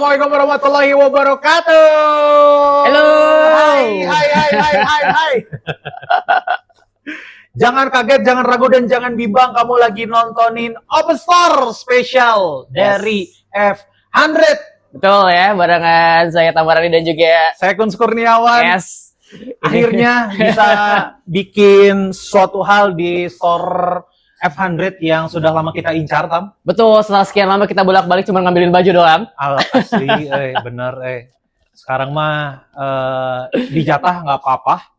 Assalamualaikum warahmatullahi wabarakatuh. Halo. Hai. Jangan kaget, jangan ragu, dan jangan bimbang. Kamu lagi nontonin Open Store Special dari F100. Betul ya, barengan saya Tamarani dan juga Saya Kun Kurniawan. Yes. Akhirnya bisa bikin suatu hal di store F100 yang sudah lama kita incar, Tam. Betul, setelah sekian lama kita bolak-balik cuma ngambilin baju doang. Asli, bener, Sekarang mah dijatah nggak apa-apa.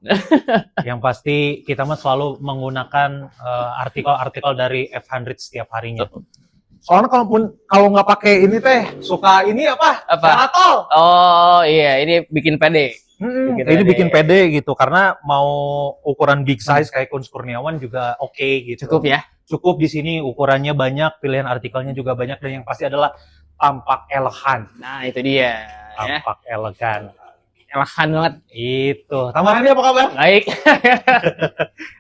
Yang pasti kita mah selalu menggunakan artikel-artikel dari F100 setiap harinya. Soalnya kalau nggak pakai ini teh suka ini apa? Atol. Oh iya, ini bikin pede. Ini bikin pede gitu, karena mau ukuran big size kayak Kun Kurniawan juga oke gitu. Cukup ya. Cukup di sini, ukurannya banyak, pilihan artikelnya juga banyak, dan yang pasti adalah tampak elegan. Nah itu dia. Tampak elegan. Elegan banget. Itu. Tamarani apa kabar? Baik.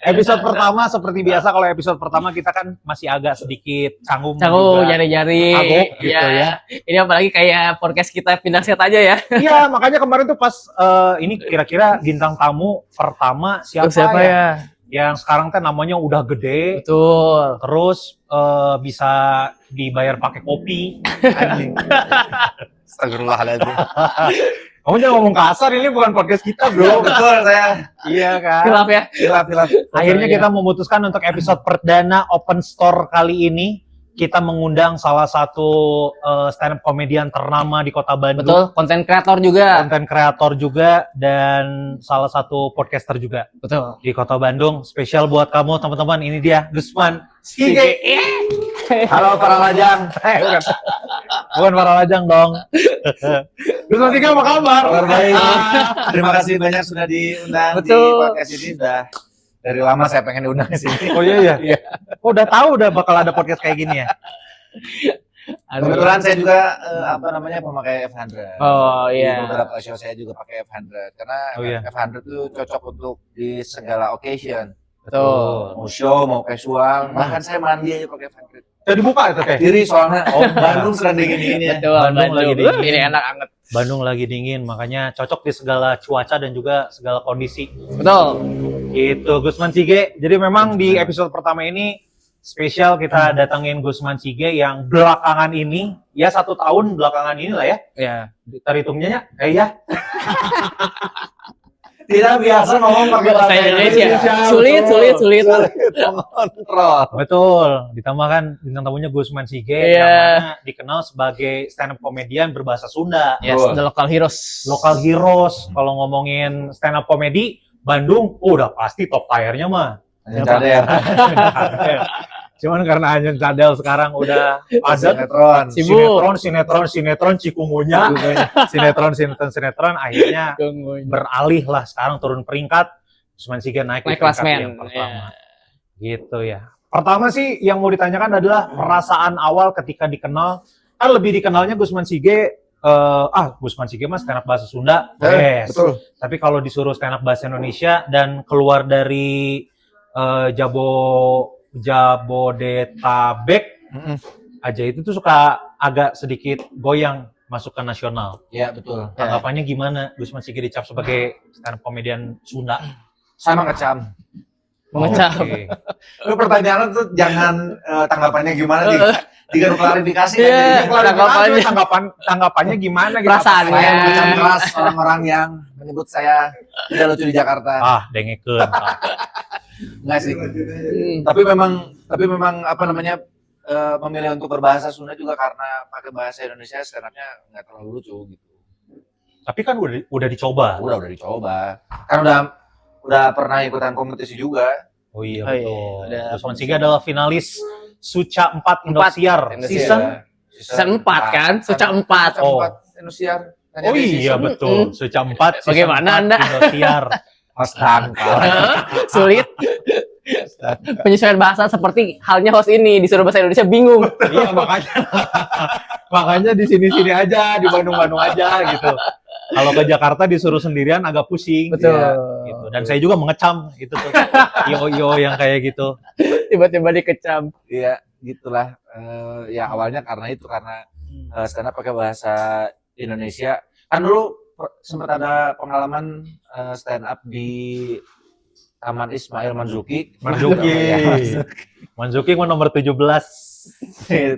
Episode pertama seperti biasa, kalau episode pertama kita kan masih agak sedikit canggung jari-jari. Agak gitu ya. Ini apalagi kayak podcast kita pindah set aja ya. Iya, makanya kemarin tuh pas ini kira-kira bintang tamu pertama siapa ya? Yang sekarang kan namanya udah gede. Betul. Terus bisa dibayar pakai kopi. Astagfirullahaladzim. Kamu jangan ngomong kasar, ini bukan podcast kita, bro. Betul saya. Iya kan? Hilaf ya. Hilaf. Akhirnya kita memutuskan untuk episode perdana Open Store kali ini, kita mengundang salah satu stand up komedian ternama di Kota Bandung. Betul, konten kreator juga. Konten kreator juga, dan salah satu podcaster juga. Betul. Di Kota Bandung. Spesial buat kamu, teman-teman. Ini dia, Gusman Sige. Halo para lajang. Bukan para lajang dong. Gusman Sige, apa kabar? Kabar baik. Terima kasih banyak sudah diundang di podcast ini. Sudah dari lama saya pengen diundang ke sini. Oh iya. Oh, udah tahu udah bakal ada podcast kayak gini ya. Kebetulan saya juga pemakai F100. Oh iya. Di beberapa show saya juga pakai F100 karena F100 itu cocok untuk di segala occasion. Betul. Mau show, mau casual, bahkan saya mandi aja pakai F100. Jadi buka itu teh. Diri soalnya Bandung sedang dingin ya. Betul, Bandung lagi dingin. Ini enak banget. Bandung lagi dingin, makanya cocok di segala cuaca dan juga segala kondisi. Betul. Itu Gusman Sige. Jadi memang di episode pertama ini spesial kita datangin Gusman Sige yang belakangan ini, ya 1 tahun belakangan ini lah ya. Ya. Terhitungnya ya. Tidak biasa ngomong pakai bahasa Indonesia. Sulit. Kontrol. Betul. Ditambah kan bintang tamunya Gusman Sige yang mana dikenal sebagai stand up komedian berbahasa Sunda. Yes, the local heroes. Local heroes. Kalau ngomongin stand up komedi Bandung, udah pasti top tier-nya mah. Cadel. Cuman karena Anjen Cadel sekarang udah padat, sinetron cikungunya, sinetron akhirnya beralih lah sekarang turun peringkat. Gusman Sige naik ke peringkat yang pertama. Gitu ya. Pertama sih yang mau ditanyakan adalah perasaan awal ketika dikenal. Kan lebih dikenalnya Gusman Sige Gusman Sige mas stand up bahasa Sunda. Betul. Tapi kalau disuruh stand up bahasa Indonesia dan keluar dari Jabodetabek aja itu tuh suka agak sedikit goyang masuk ke nasional. Iya, betul. Tanggapannya gimana Gusman Sige dicap sebagai stand up komedian Sunda? Sama ngecam. Mengecam. Okay. Lu pertanyaan tuh jangan tanggapannya gimana diganti klarifikasi Tanggapannya gimana gitu? Perasaannya. Saya mengecam keras orang-orang yang menyebut saya tidak lucu di Jakarta. Dengekeun. Enggak sih. Tapi memang memilih untuk berbahasa Sunda juga karena pakai bahasa Indonesia stand up-nya enggak terlalu lucu gitu. Tapi kan udah dicoba. Udah dicoba. Kan udah pernah ikutan kompetisi juga. Oh iya betul. Gusman Sige adalah finalis Suca 4 Indosiar Season 4 kan? Suca 4. Indosiar. Oh iya betul. Suca 4 Bagaimana Anda? Indosiar. Sulit. Penyesuaian bahasa seperti halnya host ini disuruh bahasa Indonesia bingung. Iya makanya di sini aja, di Bandung aja gitu. Kalau ke Jakarta disuruh sendirian agak pusing. Betul. Ya, gitu. Dan saya juga mengecam gitu tuh. Yo yang kayak gitu. Tiba-tiba dikecam. Iya, gitulah. Ya awalnya karena stand up pakai bahasa Indonesia. Kan dulu sempat ada pengalaman stand up di Taman Ismail Marzuki. Marzuki nomor 17.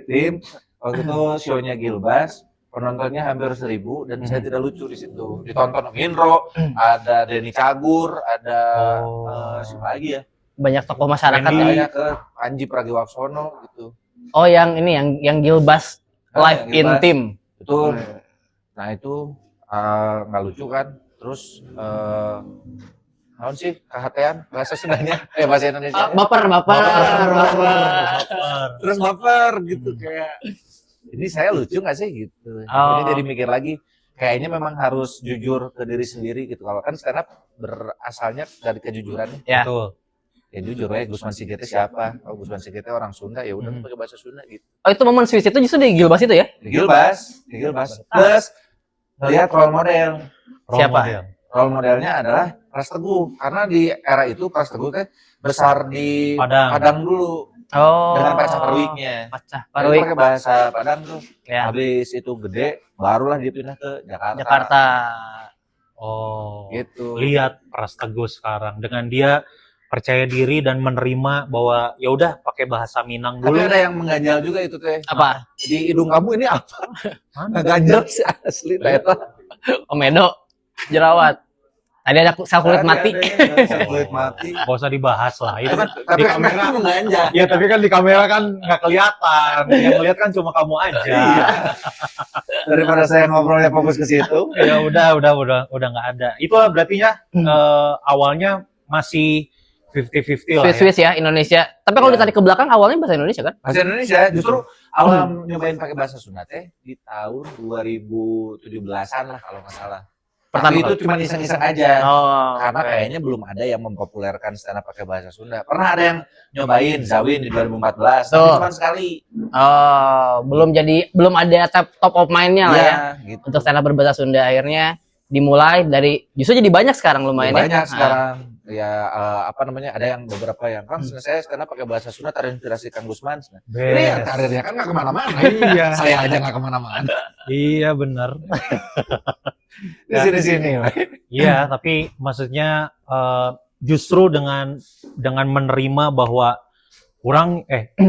Tim waktu itu show-nya Gilbas, penontonnya hampir 1.000 dan saya tidak lucu di situ. Ditonton Indro, ada Denny Cagur, ada siapa lagi ya? Banyak tokoh masyarakat ya, ke Panji Pragiwaksono gitu. Oh, yang ini yang Gilbas live in team. Betul. Nah, itu nggak lucu kan. Terus naon sih KHT-an bahasa Sundanya bahasa Indonesia baper. Terus baper gitu kayak ini saya lucu nggak sih gitu. Ini jadi mikir lagi kayaknya memang harus jujur ke diri sendiri gitu. Kalau kan stand up berasalnya dari kejujuran ya. Betul. Ya jujur ya, Gusman Sigete siapa? Oh, Gusman Sigete orang Sunda, ya udah pakai bahasa Sunda gitu. Oh, itu momen switch itu justru di Gilbas itu ya? Di Gilbas. Terus lihat role model. Siapa? Role modelnya adalah Pras Teguh, karena di era itu Pras Teguh teh besar di Padang dulu. Dengan Pacah Parwiknya. Parwik pakai bahasa Padang tuh. Ya. Habis itu gede, barulah dia pindah ke Jakarta. Oh. Gitu. Lihat Pras Teguh sekarang dengan dia percaya diri dan menerima bahwa ya udah pakai bahasa Minang dulu. Tapi ada yang mengganjal juga itu teh. Apa? Di hidung kamu ini apa? Ngeganjal sih asli ternyata. Omedo, jerawat. Tadi ada sel kulit mati. Sel kulit mati. Gak usah dibahas lah. Itu kan tapi di kamera mengganjal. Ya tapi kan di kamera kan nggak kelihatan. Yang lihat kan cuma kamu aja. Daripada saya ngobrolnya fokus ke situ. Ya udah nggak ada. Itulah berartinya awalnya masih 50-50 lah Swiss ya Indonesia. Tapi kalau ditarik ke belakang awalnya bahasa Indonesia kan? Bahasa Indonesia. Justru awal nyobain pakai bahasa Sunda teh di tahun 2017-an lah kalau nggak salah. Pertama itu cuma iseng-iseng aja. Karena kayaknya belum ada yang mempopulerkan stand up pakai bahasa Sunda. Pernah ada yang nyobain Zawin di 2014, tapi cuma sekali. Belum ada top of mind-nya lah ya. Gitu. Untuk stand up berbahasa Sunda akhirnya dimulai dari justru jadi banyak sekarang lumayan ya. Banyak sekarang. Ya ada yang beberapa yang kan saya stand up pakai bahasa Sunda terinspirasi Kang Gusman. Ini karirnya kan nggak kemana-mana. Iya. Saya aja nggak kemana-mana. Iya benar. Di sini. Iya, tapi maksudnya justru dengan menerima bahwa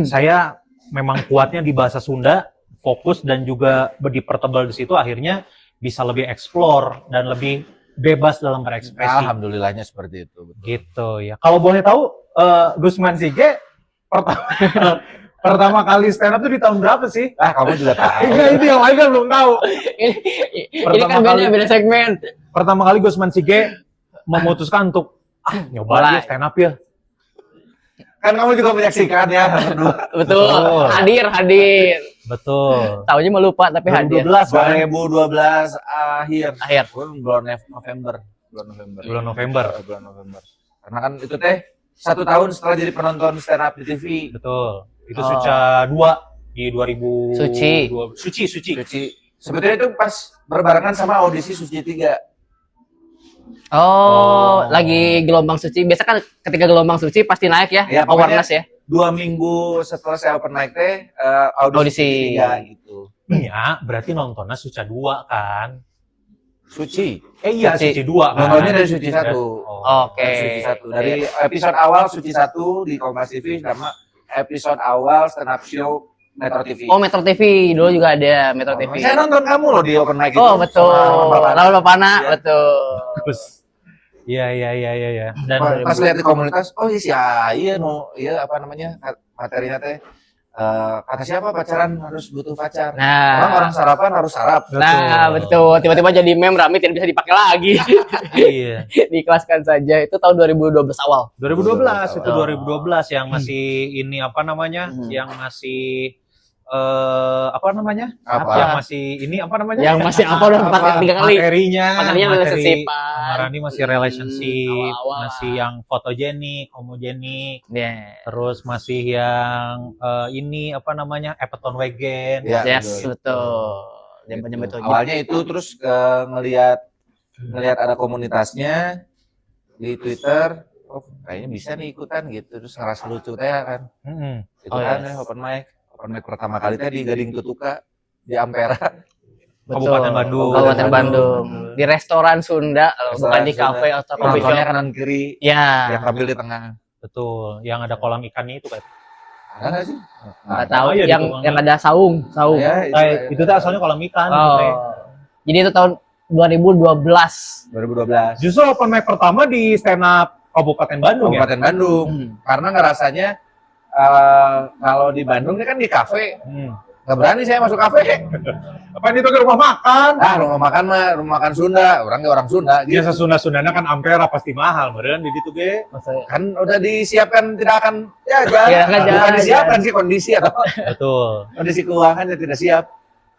saya memang kuatnya di bahasa Sunda, fokus dan juga dipertebal di situ, akhirnya bisa lebih explore dan lebih bebas dalam berekspresi. Alhamdulillahnya seperti itu. Betul. Gitu ya. Kalau boleh tahu, Gusman Sige pertama kali stand up itu di tahun berapa sih? Kamu juga tahu. Enggak, itu yang lain kan belum tahu. Ini kan beda segmen. Pertama kali Gusman Sige memutuskan untuk nyoba aja stand up ya. Kan kamu juga menyaksikan ya berdua. Betul. Hadir. Betul. Tahunya mau lupa tapi hadir. 2012 akhir. Bulan November. Karena kan itu teh 1 tahun setelah jadi penonton stand up di TV. Betul. Itu Suca 2 di 2000. Suci. Sebetulnya itu pas berbarengan sama audisi Suci 3. Lagi gelombang suci. Biasa kan ketika gelombang suci pasti naik ya awareness ya. 2 minggu setelah saya open mic teh audisi 3 gitu. Iya, berarti nontonnya Suca 2 kan? Suci. Iya, Suci 2 kan. Nontonnya dari Suci 1. Oke. Suci 1. Dari episode awal Suci 1 di Kompas TV sama episode awal stand up show Metro TV. Metro TV dulu juga ada Metro TV. Saya nonton kamu loh di open mic itu. Betul. Lawan Bapana, betul. Bagus. Iya. Dan pas lihat di komunitas, materinya teh kata siapa pacaran harus butuh pacar. Orang sarapan harus sarap. Betul. Tiba-tiba jadi meme rame tidak bisa dipakai lagi. Iya. Diikhlaskan saja. Itu tahun 2012 awal. 2012 itu 2012 yang masih yang masih yang masih yang masih udah 3 kali materinya relationship, Marani masih relationship, masih yang fotogenik, homogenik, terus masih yang Appleton Wagon. Betul. Awalnya itu terus ngelihat ada komunitasnya di Twitter, kayaknya bisa nih ikutan gitu, terus ngerasa lucu teh kan. Ikutan open mic pertama kali teh di Gading Tutuka di Ampera. Kabupaten Bandung. Kabupaten Bandung. Di restoran Sunda, bukan di Sunda. kafe atau coffee Penontonnya shop. kanan kiri, Ya. yang tampil di tengah. Betul, yang ada kolam ikannya itu kan. Ada nggak sih? Nggak tahu. iya, Yang gitu, ada saung. Ya, Itu tuh asalnya kolam ikan. Oh. Jadi itu tahun 2012. 2012. Justru open mic pertama di stand up Kabupaten Bandung ya. Kabupaten Bandung. Karena ngerasanya kalau di Bandung ini kan di kafe, nggak berani saya masuk kafe. Apa ini tuh ke rumah makan? Rumah makan mah rumah makan Sunda, orang Sunda. Gitu. Biasa Sunda-Sundana kan ampera pasti mahal, meureun di ditu ge. Kan udah disiapkan tidak akan bukan disiapkan sih kondisi atau Betul. kondisi keuangannya tidak siap.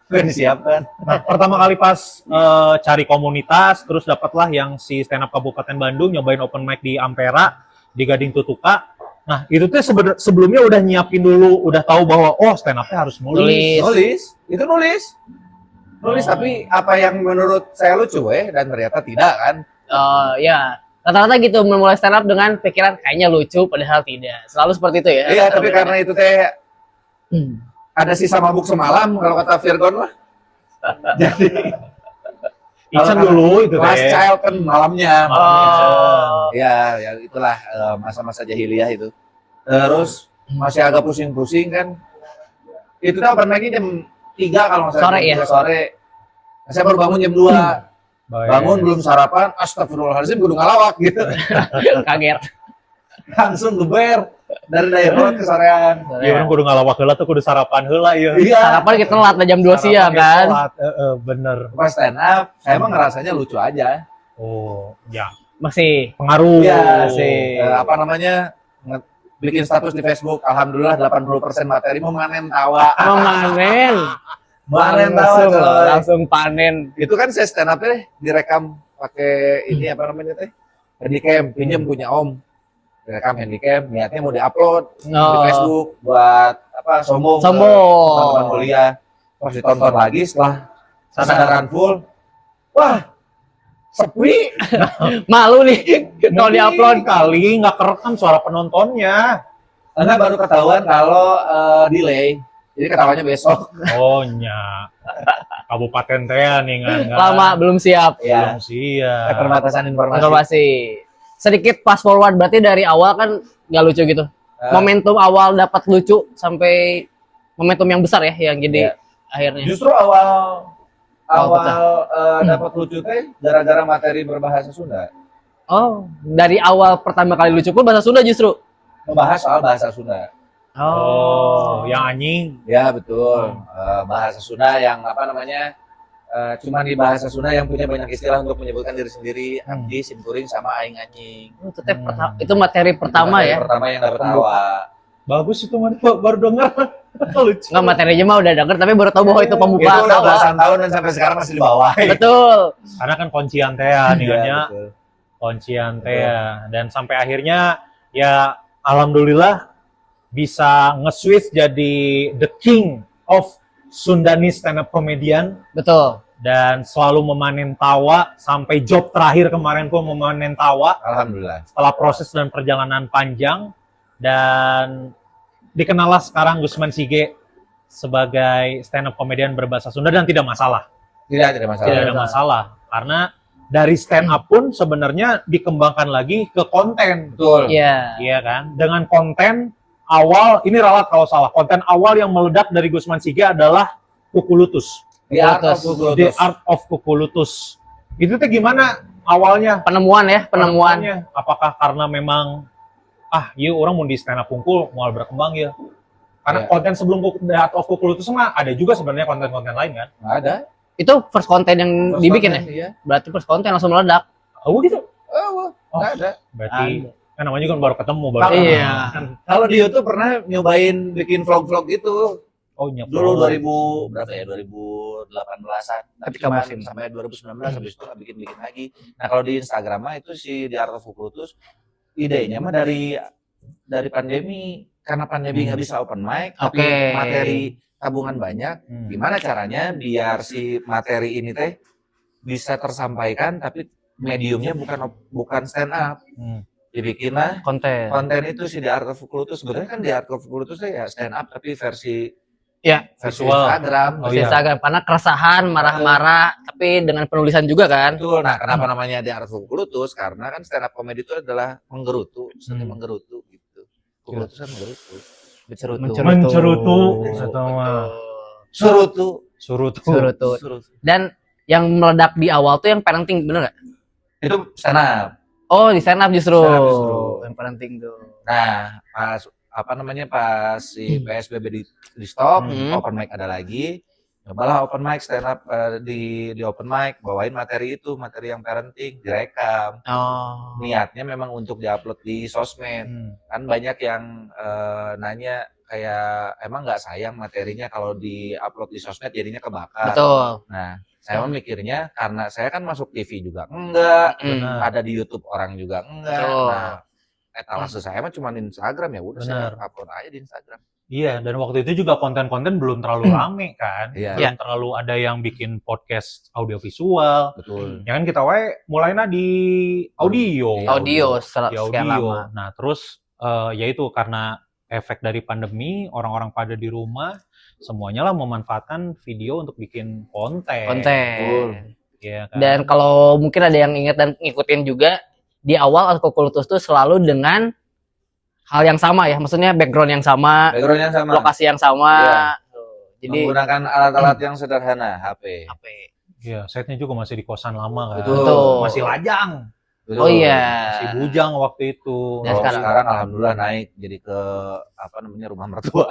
Bukan disiapkan. Nah, pertama kali pas cari komunitas, terus dapatlah yang si stand up Kabupaten Bandung nyobain open mic di Ampera, di Gading Tutuka. Nah, itu tuh sebelumnya udah nyiapin dulu, udah tahu bahwa stand up-nya harus nulis. Itu nulis tapi apa yang menurut saya lucu dan ternyata tidak kan. Ya, rata-rata gitu memulai stand up dengan pikiran kayaknya lucu padahal tidak. Selalu seperti itu ya. Iya, tapi karena itu teh ada sisa mabuk semalam kalau kata Virgon mah. Jadi Ican dulu itu last teh. child kan malamnya. Oh. Ya itulah masa-masa jahiliyah itu. Terus masih agak pusing-pusing kan. Itu tuh open mic-nya jam 3 kalau nggak salah. Sore ya? Sore. Saya baru bangun jam 2. Bangun belum sarapan, astagfirullahaladzim kudu ngalawak gitu. Kaget. Langsung geber dari daerah ke sorean. Iya, orang kudu ngalawak heula tuh kudu sarapan heula ieu. Iya. Sarapan kita telat jam 2 siang kan. Bener. Pas stand up, saya emang ngerasanya lucu aja. Oh, ya. Masih Pengaruh. Iya sih. Apa namanya? Bikin status di Facebook, alhamdulillah 80% materi memanen tawa. Panen tawa coy. Langsung panen. Itu kan saya stand up direkam pakai ini apa namanya teh? Handycam, pinjam punya Om. Direkam handycam, niatnya mau diupload di Facebook buat apa? Sombong. Teman-teman kuliah. Pas ditonton lagi setelah kesadaran full. Wah, sepi. Malu nih kalau diupload. Kali nggak kerekam suara penontonnya. Karena baru ketahuan kalau delay. Jadi ketawanya besok. Oh nya. Kabupaten teh nih kan. Lama belum siap. Belum siap. Keterbatasan Informasi. Sedikit fast forward berarti dari awal kan nggak lucu gitu. Momentum awal dapat lucu sampai momentum yang besar ya yang jadi akhirnya. Justru awal dapat lucu teh gara-gara materi berbahasa Sunda. Oh, dari awal pertama kali lucu pun bahasa Sunda justru. Membahas soal bahasa Sunda. Oh, yang anjing. Ya betul. Bahasa Sunda yang apa namanya? Cuman di bahasa Sunda yang punya banyak istilah untuk menyebutkan diri sendiri, abdi, simkuring, sama aing anjing. Itu materi pertama ya. Pertama yang dapat tawa. Bagus itu mah baru dengar. Lucu. Nggak, materinya mah udah denger tapi baru tahu bahwa itu pembuka Itu udah tawa. belasan tahun dan sampai sekarang masih di bawah. Betul. Karena kan kuncian teh nih kuncian teh dan sampai akhirnya ya alhamdulillah bisa nge-switch jadi the king of Sundanese stand up comedian. Betul. Dan selalu memanen tawa sampai job terakhir kemarin pun memanen tawa. Alhamdulillah. Setelah proses dan perjalanan panjang dan dikenallah sekarang Gusman Sige sebagai stand up comedian berbahasa Sunda dan tidak masalah. Tidak masalah. Tidak ada masalah karena dari stand up pun sebenarnya dikembangkan lagi ke konten. Betul. Iya. Iya kan? Dengan konten awal, ini ralat kalau salah. Konten awal yang meledak dari Gusman Sige adalah Kukulutus. The Art of Kukulutus. Itu tuh gimana awalnya? Penemuan. Apakah karena memang iya orang mau di stand up Kungkul mau berkembang ya? Karena konten sebelum The Art of Kukulutus mah ada juga sebenarnya konten-konten lain kan? Ada. Itu first konten yang dibikin ya? Iya. Berarti first konten langsung meledak. Oh gitu? Nggak ada. Berarti kan namanya kan baru ketemu Iya. Kalau di YouTube pernah nyobain bikin vlog-vlog gitu. Oh nyapa. Dulu 2000 berapa ya? 2018-an. Tapi cuma sampai 2019 habis itu bikin lagi. Nah, kalau di Instagram mah itu si The Art of Kukulutus idenya mah dari pandemi. Karena pandemi nggak bisa open mic, tapi materi tabungan banyak. Gimana caranya biar si materi ini teh bisa tersampaikan tapi mediumnya bukan stand up. Dibikinlah konten itu si The Art of Kukulutus. Sebenarnya kan The Art of Kukulutus ya stand up tapi versi Ya, versi Visual. Instagram. Oh, di iya. Instagram karena keresahan, marah-marah, tapi dengan penulisan juga kan. Betul. Nah, kenapa namanya The Art of Kukurutus? Karena kan stand up comedy itu adalah menggerutu, seni menggerutu gitu. Kukurutus kan menggerutu. Mencerutu atau mah Surutu. Surutu. Dan yang meledak di awal tuh yang parenting, bener nggak? Itu stand up. Oh, di stand up justru. Stand up justru. Yang parenting tuh. Nah, pas si PSBB di stop, open mic ada lagi. Cobalah open mic stand up di open mic, bawain materi yang parenting, direkam. Oh. Niatnya memang untuk diupload di sosmed. Kan banyak yang nanya kayak emang nggak sayang materinya kalau diupload di sosmed jadinya kebakar. Betul. Nah, saya mikirnya karena saya kan masuk TV juga enggak, ada di YouTube orang juga enggak. Betul. Nah, etalase saya mah cuma di Instagram, ya udah saya upload aja di Instagram. Iya, dan waktu itu juga konten-konten belum terlalu rame kan. Iya. Belum terlalu ada yang bikin podcast audiovisual. Betul. Ya kan kita mulainya di audio. Audio Di sekian audio. lama. Nah, terus ya itu karena efek dari pandemi, orang-orang pada di rumah, semuanya lah memanfaatkan video untuk bikin konten. Ya, kan? Dan kalau mungkin ada yang ingat dan ngikutin juga, di awal Art of Kukurutus tuh selalu dengan hal yang sama ya, maksudnya background yang sama, lokasi yang sama. Iya. Jadi menggunakan alat-alat yang sederhana, HP. Iya, setnya juga masih di kosan lama kan. Betul. Masih lajang. Betul. Oh iya. Masih bujang waktu itu. Dan Sekarang alhamdulillah naik jadi ke rumah mertua.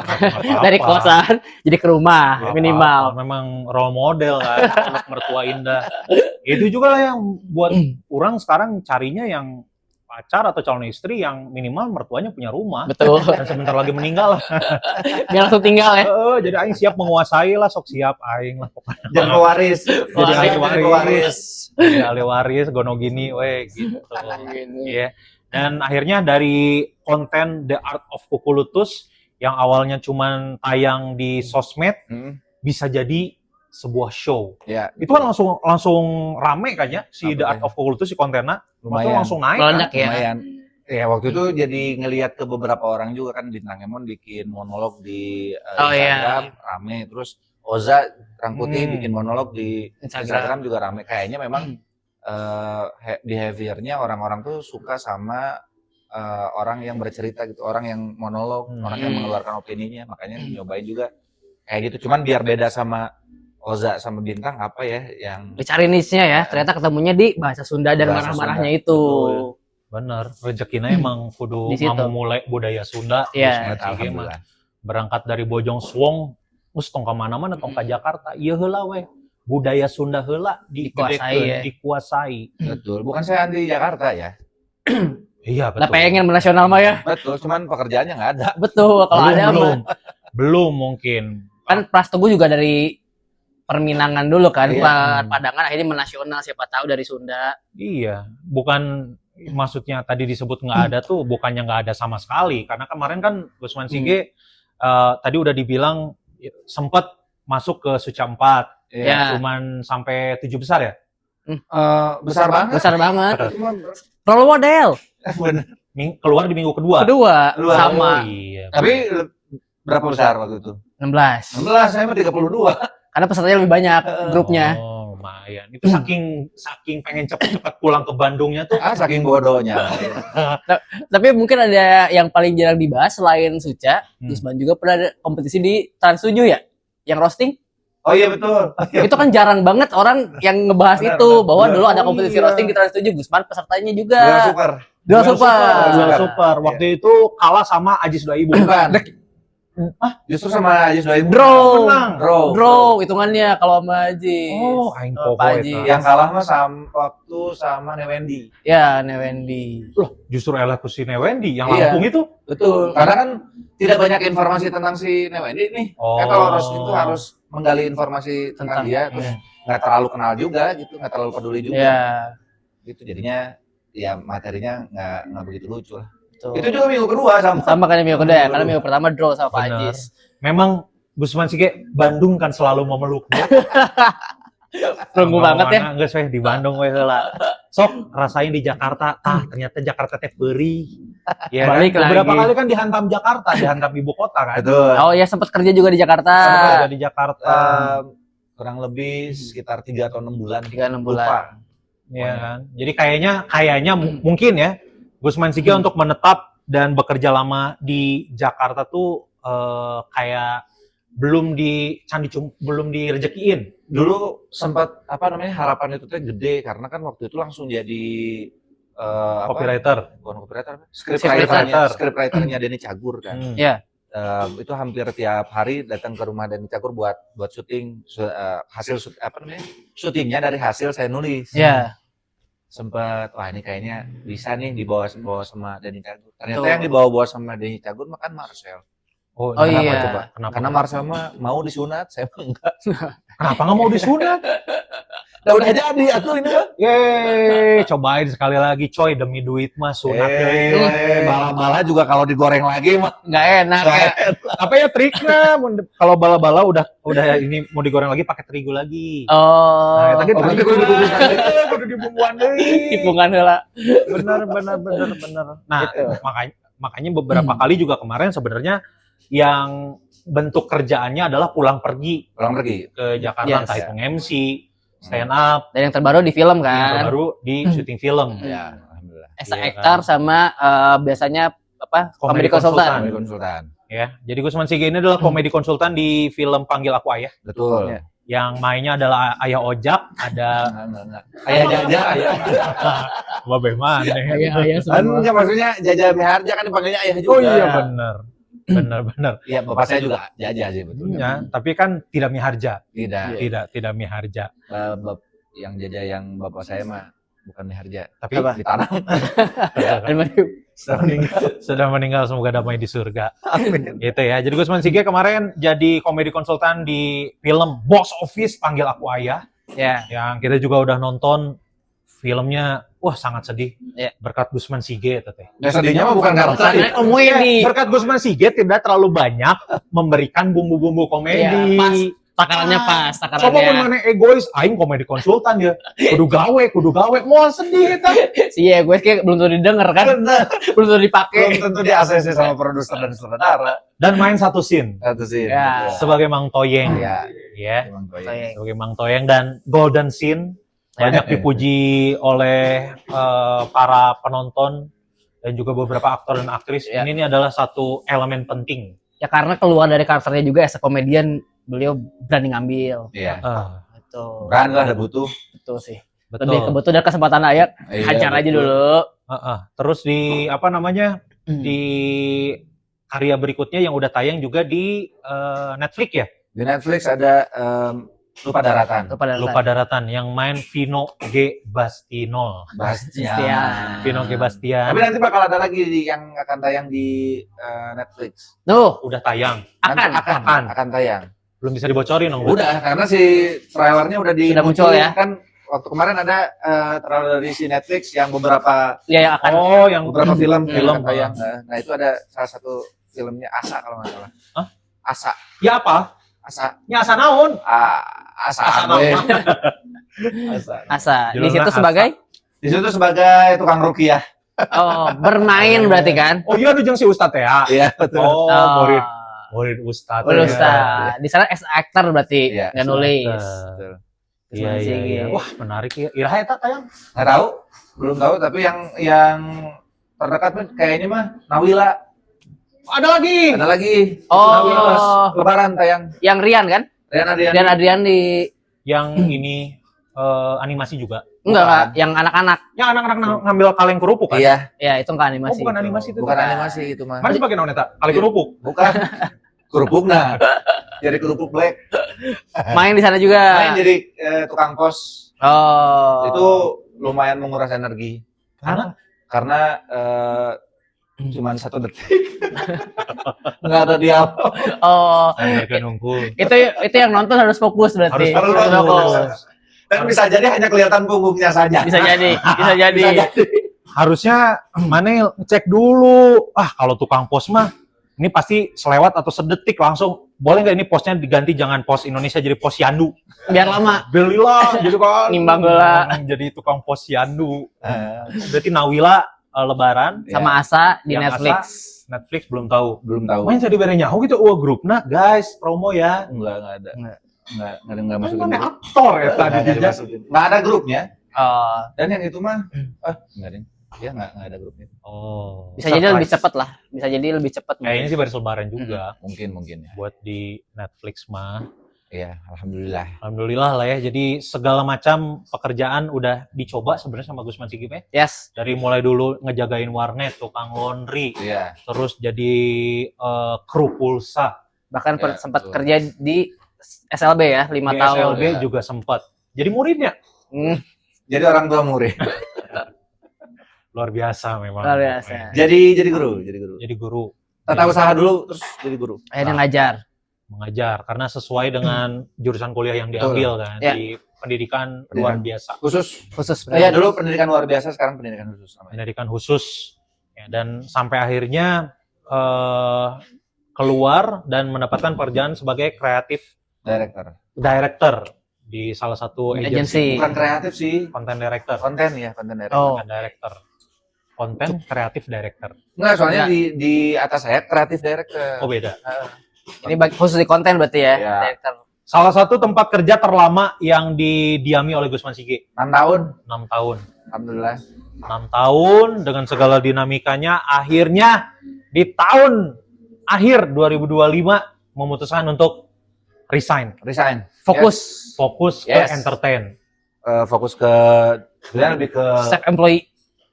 dari kosan jadi ke rumah minimal. Memang role model kan, anak mertua indah. Itu juga lah yang buat orang sekarang carinya yang pacar atau calon istri yang minimal mertuanya punya rumah. Betul. Dan sebentar lagi meninggal lah. Biar langsung tinggal ya. Jadi aing siap menguasai lah, sok siap aing lah pokoknya. Jadi pewaris. Jadi ahli waris, gono gini, weh gitu. Iya. Dan akhirnya dari konten The Art of Kukurutus yang awalnya cuman tayang di sosmed bisa jadi sebuah show. Ya. Itu kan langsung rame kan ya si The Art of Kukurutus si kontennya. Lumayan. Langsung naik. Meledak ya. Lumayan. Ya waktu itu jadi ngelihat ke beberapa orang juga kan, Bintang Emon bikin monolog di Instagram rame, terus Oza Rangkuti bikin monolog di Instagram juga rame. Kayaknya memang behaviornya orang-orang tuh suka sama orang yang bercerita gitu, orang yang monolog, orang yang mengeluarkan opininya, makanya nyobain juga kayak gitu. Cuman biar beda sama Oza sama Bintang apa ya yang dicari niche-nya ya, ternyata ketemunya di bahasa Sunda dan marah-marahnya itu. Bener, rezekinya emang kudu mau mulai budaya Sunda. Iya. Alhamdulillah. Berangkat dari Bojong Suwong, mus tong ka mana-mana, tong ka Jakarta, ieu heula we. Budaya Sunda heula dikuasai. Betul. Bukan saya anti Jakarta ya. Iya, betul. Nah, pengen menasional mah ya. Betul, cuman pekerjaannya nggak ada. Betul, kalau ada belum mungkin. Kan Pras Teguh juga dari Perminangan dulu kan, Padangan akhirnya menasional, siapa tahu dari Sunda. Iya, bukan maksudnya tadi disebut nggak ada tuh, bukannya nggak ada sama sekali. Karena kemarin kan Gusman Sige tadi udah dibilang sempat masuk ke Suca 4. Ya. Cuman sampai 7 besar ya? Besar banget. Besar banget. Role model. Keluar di minggu kedua. Sama. Iya. Tapi berapa besar waktu itu? 16. 16, saya mah 32. Karena pesertanya lebih banyak grupnya. Oh, lumayan. Itu saking pengen cepet-cepet pulang ke Bandungnya tuh. Saking bodohnya. Tapi mungkin ada yang paling jarang dibahas selain Suca, Gusman juga pernah ada kompetisi di Trans 7 ya? Yang roasting? Oh iya betul. Itu kan jarang banget orang yang ngebahas bahwa dulu ada kompetisi roasting di Trans 7. Gusman pesertanya juga. Duel super. Waktu itu kalah sama Ajis 2000. Bukan. Justru sama Ajis 2000. Draw hitungannya kalau sama Ajis. Oh, aing popo itu. Yang kalah mah waktu sama Newendi. Ya, Newendi. Loh, justru elah ku si Newendi yang Lampung itu. Betul. Karena kan tidak banyak informasi tentang si Newendi nih. Kan kalau roasting itu harus menggali informasi tentang dia, terus nggak terlalu kenal juga gitu, nggak terlalu peduli juga. Iya. Gitu jadinya ya materinya nggak begitu lucu lah. Betul. Itu juga minggu kedua sama kan minggu kedua ya, karena minggu pertama draw sama Pak Ajis. Memang Gusman Sige Bandung kan selalu memeluknya. Tunggu banget ya. Geus we di Bandung we heula. sok rasain di Jakarta. Ternyata Jakarta teh perih. Ya, Balik kan? Beberapa lagi. kali kan dihantam Jakarta, dihantam ibu kota kan. Betul. Oh ya sempat kerja juga di Jakarta. Sempat kerja di Jakarta. Kurang lebih sekitar 3 atau 6 bulan. 3-6 bulan. Lupa. Ya kan. Jadi kayaknya mungkin ya Gusman Sige untuk menetap dan bekerja lama di Jakarta tuh kayak belum direjekiin. Dulu sempat harapan itu tuh gede karena kan waktu itu langsung jadi Copywriter. bukan copywriter, Scriptwriter. scriptwriternya Denny Cagur kan. Iya. Itu hampir tiap hari datang ke rumah Denny Cagur buat syuting syutingnya dari hasil saya nulis. Iya. Sempat wah ini kayaknya bisa nih dibawa sama Denny Cagur. Ternyata Tuh. yang dibawa sama Denny Cagur makan Marcel. Oh Kenapa iya. coba? Kenapa? Karena Marcel mah mau disunat, saya mah enggak. Kenapa nggak mau disunat? Udah jadi atuh ini mah. Yeay, cobain sekali lagi coy, demi duit mah sunat deh. Bala-bala juga kalau digoreng lagi mah Nggak enak ya. Apa ya triknya? Kalau bala-bala udah ini mau digoreng lagi pakai terigu lagi. Oh. Nah, tadi berarti terigu kudu kudu dibumbuan deui. tipungan heula. Bener. Nah, makanya beberapa kali juga kemarin sebenarnya yang bentuk kerjaannya adalah pulang pergi ke Jakarta, Yes. entah itu MC, stand up, Dan yang terbaru di film yang kan. terbaru di syuting film. Ya, alhamdulillah. As Iya actor sama biasanya Comedy komedi konsultan. Komedi konsultan. Ya, jadi Gusman Sige ini adalah komedi konsultan di film Panggil Aku Ayah. Betul. Ya. Yang mainnya adalah Ayah Ojak, ada Enggak. Ayah Jaja, ayah. Babe mana? Iya Kan ya, maksudnya Jaja Miharja kan dipanggilnya ayah juga. Oh iya benar. Iya, bapak saya juga Jaja sih betul. Ya, tapi kan tidak Miharja. Tidak. Tidak Miharja. Yang Jaja yang bapak saya mah bukan Miharja, Tapi Apa? ditanam. sudah meninggal, semoga damai di surga. Amin. Gitu ya. Jadi Gusman Sige kemarin jadi komedi konsultan di film Box Office Panggil Aku Ayah. Ya. Yang kita juga udah nonton filmnya. Wah, sangat sedih. Ya. Berkat Gusman Sige teteh. Ya sedihnya mah bukan karena saya. Komedi. Berkat Gusman Sige tidak terlalu banyak memberikan bumbu-bumbu komedi. Iya, pas. Takarannya pas, Coba takarannya. mana egois, aing komedi konsultan ya. Kudu gawe. Mau sedih eta. Iya, gue kayak belum tentu didengar kan, belum tentu dipakai. Belum tentu di ACC sama produser dan sutradara. Dan main satu scene Satu sih. Ya. sebagai Mang Toyeng. Ya. Ya, Emang goyang. Toyeng. sebagai Mang Toyeng dan golden scene banyak dipuji oleh para penonton dan juga beberapa aktor dan aktris. Ya. Ini adalah satu elemen penting. Ya karena keluar dari karakternya juga as a komedian, beliau berani ngambil. Iya. Betul. Berani lah ada butuh. Betul sih. Betul. Lebih kebetulan dari kesempatan ayat, Iya, hajar aja betul. dulu. Terus di di karya berikutnya yang udah tayang juga di Netflix ya. Di Netflix ada Lupa Daratan. Lupa Daratan yang main Vino G. Bastinol. Bastian. Vino G. Bastian. Tapi nanti bakal ada lagi yang akan tayang di Netflix. Udah tayang. Akan tayang. Belum bisa dibocorin dong. Udah, karena si trailernya udah Sudah muncul ya. Kan waktu kemarin ada trailer dari si Netflix yang beberapa Ya yang akan. yang beberapa film film. akan tayang. Nah, itu ada salah satu filmnya Asa kalau nggak salah. Hah? Asa. Ya apa? Asa. Ya asa naon? Asa. Asa Asa. naon? Asa. Di Judulnya situ Asa. sebagai Di situ sebagai tukang rukiah. bermain berarti kan? Oh iya, jeung si Ustad ya. Iya, betul. Oh, murid Ustad. Lulus Ya. di sana as actor berarti Iya, nggak nulis. Betul. Iya, Gusman iya, Sige. iya. Wah, menarik ya. Iraha eta tayang. Nggak tahu, belum tahu. Tapi yang terdekat mah kayaknya mah Nawila. Ada lagi. Ada lagi. Oh. Nawila pas Lebaran tayang. Yang Rian kan? Rian Adrian di Yang ini animasi juga. enggak Bukan. Kak, yang anak-anak. Yang anak-anak ngambil kaleng kerupuk kan? Iya, Ya, itu enggak Oh, animasi. bukan animasi itu. bukan animasi itu mah. Mana sebagai naon eta? Kaleng kerupuk. Bukan. Kerupuk nah. Jadi kerupuk black. Main di sana juga. Main jadi tukang pos. Oh. Itu lumayan menguras energi. Karena cuman 1 detik. Nggak ada dialog. Oh. Mereka nunggu. Itu yang nonton harus fokus berarti. Harus fokus. Dan bisa jadi hanya kelihatan punggungnya saja. Bisa jadi. Bisa jadi. Harusnya mana cek dulu. Kalau tukang pos mah ini pasti selewat atau sedetik langsung, boleh nggak ini posnya diganti, jangan pos Indonesia jadi pos Yandu. Biar lama. Belilah gitu kan. Nimbang gula. Jadi tukang pos Yandu. Berarti Nawila Lebaran sama Asa di yang Netflix. Netflix belum tahu. Main Main jadi bareng nyaho gitu. Wah, grupna guys, promo ya. Enggak ada. Enggak masukin. Mana aktor ya tadi dia. Enggak ada grupnya. Oh, Dan yang itu mah enggak ada. Dia enggak ada grupnya. Oh. bisa jadi lebih cepat lah. Bisa jadi lebih cepat. Kayaknya sih baris Lebaran juga. Mungkin ya. Buat di Netflix mah. Iya, alhamdulillah. Alhamdulillah lah ya. Jadi segala macam pekerjaan udah dicoba sebenarnya sama Gusman Sigip ya. Yes. Dari mulai dulu ngejagain warnet, tukang laundry, Iya. terus jadi kru pulsa. Bahkan Ya, sempat betul. kerja di SLB ya, 5 Di tahun. SLB ya. juga sempat. Jadi muridnya Jadi orang tua murid. luar biasa memang. Luar biasa. jadi guru. Jadi guru. Tata usaha dulu terus jadi guru. Akhirnya ngajar. Mengajar karena sesuai dengan jurusan kuliah yang diambil kan Ya. di pendidikan luar biasa. Khusus. Khusus. Dulu pendidikan luar biasa, sekarang pendidikan khusus namanya. Pendidikan khusus ya, dan sampai akhirnya keluar dan mendapatkan pekerjaan sebagai kreatif director di salah satu agency. Agency. Bukan kreatif sih, Content director. konten director. Oh. Content director. Content kreatif director. Enggak, soalnya Ya. di atas saya kreatif director. Oh beda. Ini khusus di konten berarti ya. Ya. Director. Salah satu tempat kerja terlama yang didiami oleh Gusman Sige. 6 tahun. 6 tahun. Alhamdulillah. 6 tahun dengan segala dinamikanya, akhirnya di tahun akhir 2025 memutuskan untuk resign. Fokus. Fokus Yes. ke entertain. Fokus ke sebenarnya lebih ke Self employee.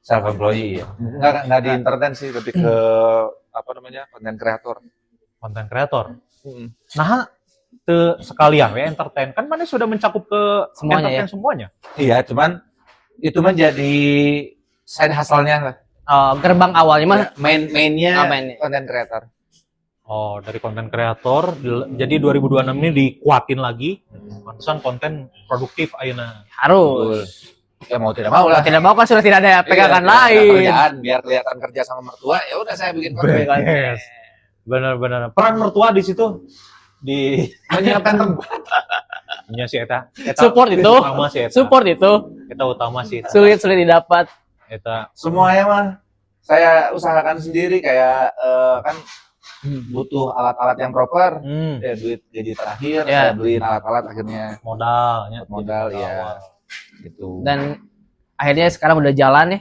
self employee ya. Enggak di entertain sih, lebih ke apa namanya? Konten kreator. Konten kreator. Nah, sekalian ya entertain. Kan mana sudah mencakup ke Semuanya entertain ya? semuanya. Iya, cuman itu mah jadi side hustle-nya lah. Gerbang awalnya mah Mainnya mainnya. konten kreator. Oh, dari konten kreator, jadi 2026 ini dikuatin lagi. Pantesan konten produktif ayeuna. Harus. Ya mau tidak mau lah. Tidak mau kan sudah tidak ada pegangan Iya, lain. Kerjaan biar kelihatan kerja sama mertua, ya udah saya bikin konten. Yes. Benar-benar. Peran mertua di situ di Menyiapkan tempat. nya si eta Support itu. utama sih eta. Support itu Eta utama sih eta. sulit didapat. Eta Semuanya mah saya usahakan sendiri, kayak kan butuh alat-alat yang proper. Ya, duit gaji terakhir Ya. saya beliin alat-alat, akhirnya modalnya modal awal. ya gitu. Dan akhirnya sekarang udah jalan ya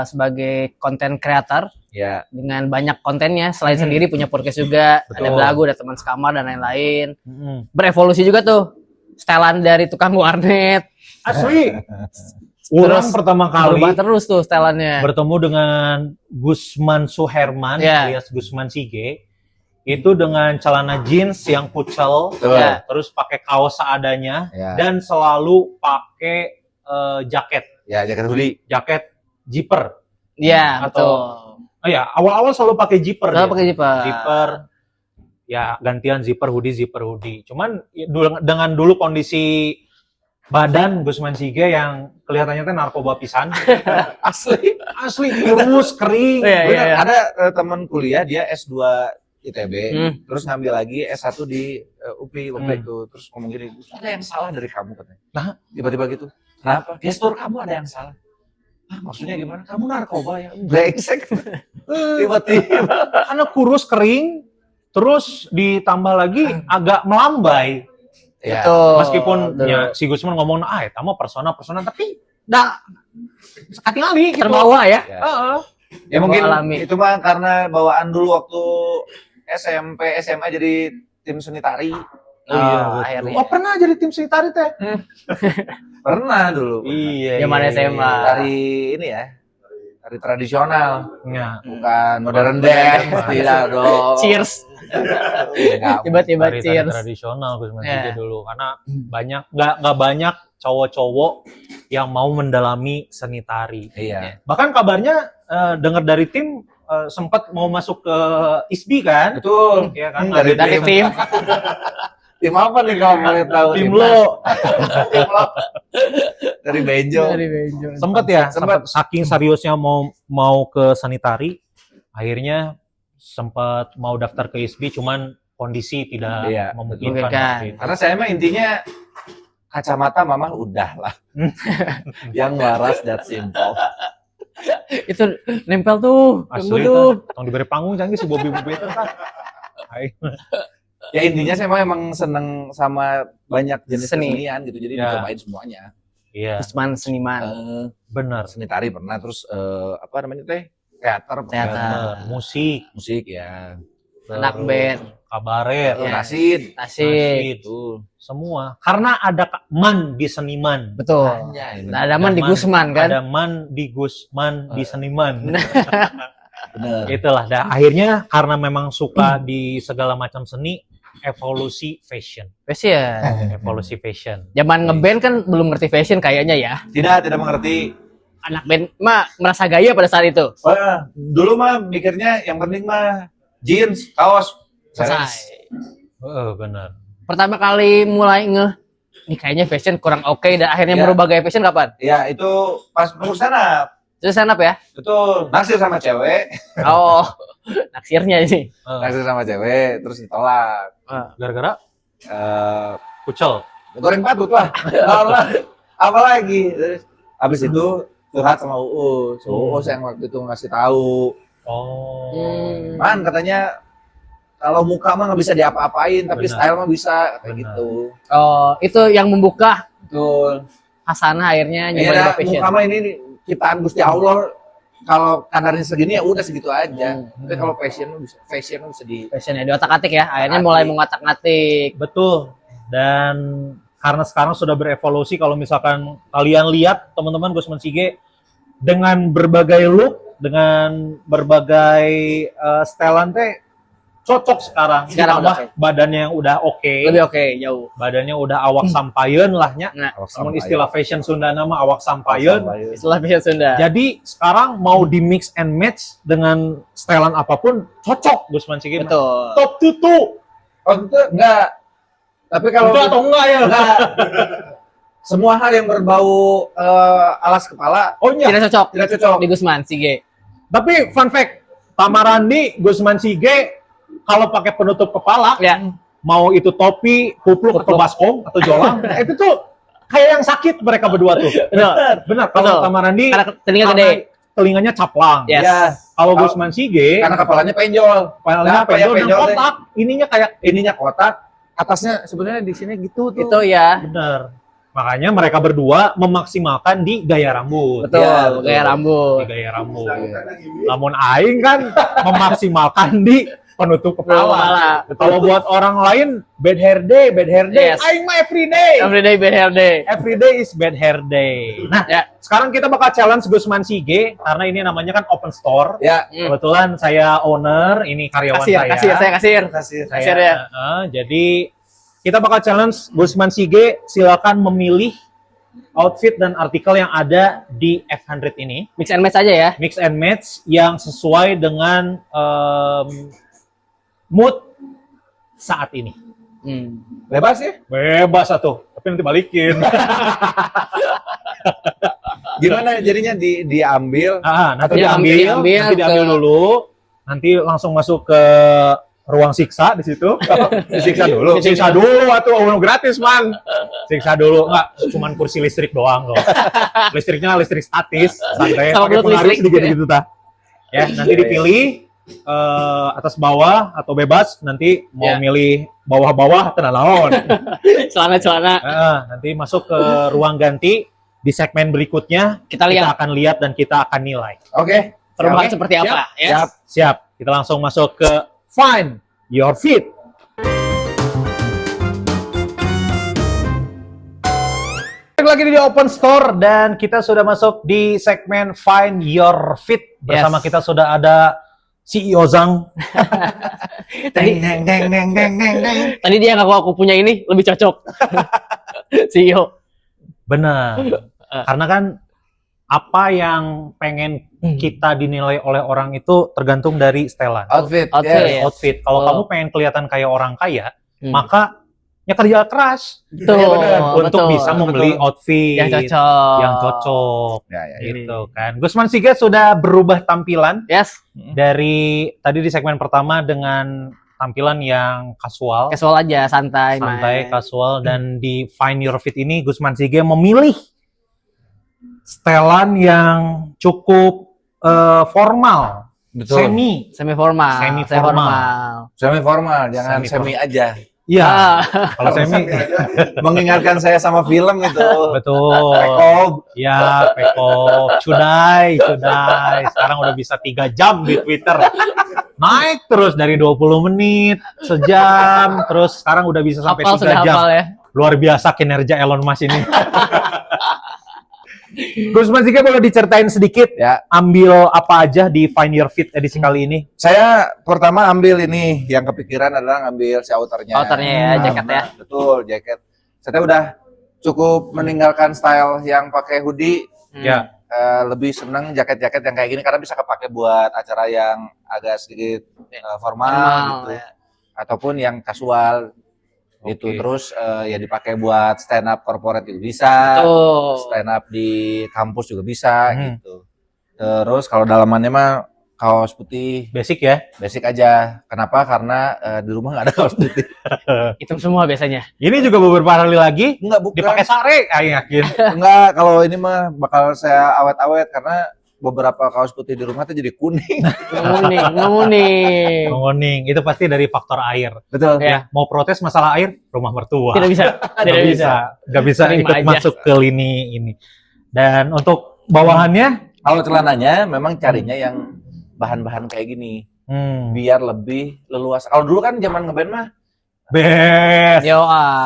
sebagai konten creator Ya, dengan banyak kontennya. Selain sendiri punya podcast juga, Betul. ada belagu, ada teman sekamar dan lain-lain. Mm-mm. Berevolusi juga tuh. Setelan dari tukang warnet. Asli. Orang pertama kali Berubah terus tuh setelannya. bertemu dengan Gusman Suherman Ya. alias Gusman Sige itu dengan celana jeans yang pucel, betul. Ya. terus pakai kaos seadanya Ya. dan selalu pakai jaket Ya, jaket hoodie. zipper. Iya, Atau- betul. Oh ya, awal-awal selalu pakai zipper. Kalau dia. pakai zipper. Zipper. Ya, gantian zipper hoodie. Cuman ya, dengan dulu kondisi badan Gusman Sige yang kelihatannya kan narkoba pisan. Asli. Asli kurus, kering. Iya, Bener, iya. ada teman kuliah dia S2 ITB, Hmm. terus ngambil lagi S1 di UPI waktu Hmm. itu, terus ngomong gini, ada yang salah dari kamu katanya. Nah, tiba-tiba gitu. Kenapa? Gestur kamu ada yang salah. Ah, maksudnya gimana? Kamu narkoba ya? Brengsek. Tiba-tiba. Karena kurus, kering, terus ditambah lagi agak melambai. Ya. Betul. Meskipun Betul. ya si Gusman ngomong, eta mah persona, tapi dah sekali gitu. Terbawa ya. Ya. Heeh. Ya mungkin Alami. itu mah karena bawaan dulu waktu SMP, SMA jadi tim seni tari. Oh iya, betul. akhirnya. Oh pernah jadi tim seni tari teh? Pernah dulu. Iya. Zaman SMA. Tari ini ya. Tari tradisional, Iya. bukan modern dance, tidak dong. Cheers. Enggak. Tiba-tiba Tari cheers. tradisional Gusman Ya. Sige dulu karena banyak nggak banyak cowok-cowok yang mau mendalami seni tari. Iya. Bahkan kabarnya dengar dari tim sempat mau masuk ke ISBI kan? Betul. Iya kan? Dari Dari tim. Tim apa nih kalau boleh tahu? tim lo Tim lo. Dari Benjo. Dari Benjo. sempet ya Sempet. saking seriusnya mau ke seni tari akhirnya sempat mau daftar ke ISB, cuman kondisi tidak memungkinkan. Memungkinkan. Karena saya mah intinya kacamata mamah udah lah. Yang waras that simple. Itu nempel tuh, Asli tuh. tong diberi panggung canggih si Bobby itu kan. Ya intinya saya emang seneng sama banyak jenis kesenian gitu, jadi dicobain semuanya. Iya. Seniman. Benar. Seni tari pernah, terus apa namanya teh? Teater. Musik ya. Anak band, kabaret, nasid, tuh. Semua. Karena ada man di seniman. Betul. Ada man di Gusman kan? Ada man di Gusman di seniman. Bener. Itulah. Akhirnya karena memang suka di segala macam seni, evolusi fashion. Evolusi fashion. Zaman ngeband kan belum ngerti fashion kayaknya ya. Tidak mengerti. Anak band mah merasa gaya pada saat itu. Dulu mah mikirnya yang penting mah jeans, kaos, selesai. Benar. Pertama kali mulai nih kayaknya fashion kurang oke dan akhirnya merubah gaya fashion kapan? Ya itu pas umur stand-up. Itu stand up ya? Betul. Naksir sama cewek. Oh, naksirnya ini. Naksir sama cewek, terus ditolak. Gara-gara? Kucel. Goreng patut lah. Apalagi. Terus habis itu curhat sama Uus. Uus yang waktu itu ngasih tahu. Man katanya kalau muka mah nggak bisa diapa-apain, tapi style mah bisa kayak gitu. Oh, itu yang membuka. Betul. Hasanah akhirnya nyobain fashion. Muka mah ini ciptaan Gusti Allah. Kalau kadarnya segini ya udah segitu aja. Tapi kalau fashion bisa di fashion ya diotak-atik ya. Akhirnya mulai mengotak-atik. Betul. Dan karena sekarang sudah berevolusi, kalau misalkan kalian lihat teman-teman Gusman Sige dengan berbagai look, dengan berbagai setelan teh cocok sekarang. Ditambah badannya yang udah lebih oke, jauh. Badannya udah awak sampayeun lahnya. Namun istilah fashion Sunda nama awak sampayeun. Istilah fashion Sunda. Jadi sekarang mau di mix and match dengan setelan apapun cocok Gusman Sige. Betul. Top tutu. Oh itu enggak. Tapi kalau itu atau enggak ya? Enggak. Semua hal yang berbau alas kepala, tidak cocok di Gusman Sige. Tapi fun fact, Tamarandi, Gusman Sige kalau pakai penutup kepala, mau itu topi, kupluk atau baskom atau jolang, itu tuh kayak yang sakit mereka berdua tuh. Benar. Kalau Tamarandi telinganya caplang. Kalau Gusman Sige karena kepalanya penjol. Kepalanya penjol dan kotak. Ininya kotak, atasnya sebenarnya di sini gitu tuh. Itu ya. Benar. Makanya mereka berdua memaksimalkan di gaya rambut. Betul, gaya rambut. Di gaya rambut. Namun aing kan memaksimalkan di penutup kepala. Kalau buat orang lain bad hair day. Aing mah every day bad hair day. Every day is bad hair day. Nah, sekarang kita bakal challenge Gusman Sige karena ini namanya kan open store. Kebetulan saya owner, ini karyawan saya. Kasir ya. Jadi kita bakal challenge Gusman Sige, silakan memilih outfit dan artikel yang ada di F100 ini. Mix and match aja ya. Mix and match yang sesuai dengan mood saat ini. Bebas ya? Bebas atuh, tapi nanti balikin. Gimana jadinya diambil? Nanti diambil dulu. Nanti langsung masuk ke ruang siksa di situ. Disiksa dulu atau gratis man. Siksa dulu, enggak cuman kursi listrik doang kok. Listriknya listrik statis, santai pakai penglaris gitu ta. Ya, nanti dipilih atas bawah atau bebas, nanti mau milih bawah-bawah tenan naon. Celana. Nanti masuk ke ruang ganti di segmen berikutnya. Kita akan lihat dan kita akan nilai. Oke. Perubahan seperti apa? Siap. Kita langsung masuk ke Find Your Fit. Lagi di Open Store dan kita sudah masuk di segmen Find Your Fit. Bersama kita sudah ada CEO Zhang. Tadi dia ngaku aku punya ini lebih cocok. CEO. Benar. Karena kan apa yang pengen kita dinilai oleh orang itu tergantung dari setelan. Outfit. Kalau kamu pengen kelihatan kayak orang kaya, maka ya kerja keras. Betul, Ya benar. Untuk betul. bisa membeli outfit yang cocok. yang cocok. Ya. Gitu kan. Gusman Siga sudah berubah tampilan Yes, dari tadi di segmen pertama dengan tampilan yang kasual, casual aja, santai, santai, main. kasual, dan di Find Your Fit ini Gusman Siga memilih setelan yang cukup formal, Betul. Semi formal. Semi formal, jangan semi aja. Iya, kalau semi Mengingatkan saya sama film itu. betul. Pekob. Ya, Peko, Cudai. Sekarang udah bisa 3 jam di Twitter. Naik terus dari 20 menit, sejam, terus sekarang udah bisa sampai 3 jam. Ya. Luar biasa kinerja Elon Musk ini. Gusman Siga boleh diceritain sedikit Ya, ambil apa aja di Find Your Fit edisi kali ini? saya pertama ambil ini, yang kepikiran adalah ngambil si outernya. Outernya ya, jaket ya. Betul, jaket. Saya udah cukup meninggalkan style yang pakai hoodie. Ya. Lebih seneng jaket-jaket yang kayak gini karena bisa kepake buat acara yang agak sedikit formal gitu. Ya. Ataupun yang kasual gitu. Oke. Terus ya dipakai buat stand up corporate juga bisa. Betul. Stand up di kampus juga bisa Hmm. gitu. Terus kalau dalamannya mah kaos putih Basic ya. basic aja. Kenapa? Karena di rumah nggak ada kaos putih. Hitam semua biasanya. Ini juga beberapa hari lagi Enggak, bukan. dipakai sare, yakin. Enggak, kalau ini mah bakal saya awet-awet karena beberapa kaos putih di rumah tuh jadi kuning. Nguning. Menguning. Itu pasti dari faktor air. Betul. Ya. Mau protes masalah air, rumah mertua. Tidak bisa. Nggak bisa. Nggak bisa Terima ikut aja. masuk ke lini ini. Dan untuk bawahannya, Kalau celananya memang carinya yang bahan-bahan kayak gini biar lebih leluasa. Kalau dulu kan zaman ngeband mah best. Yo,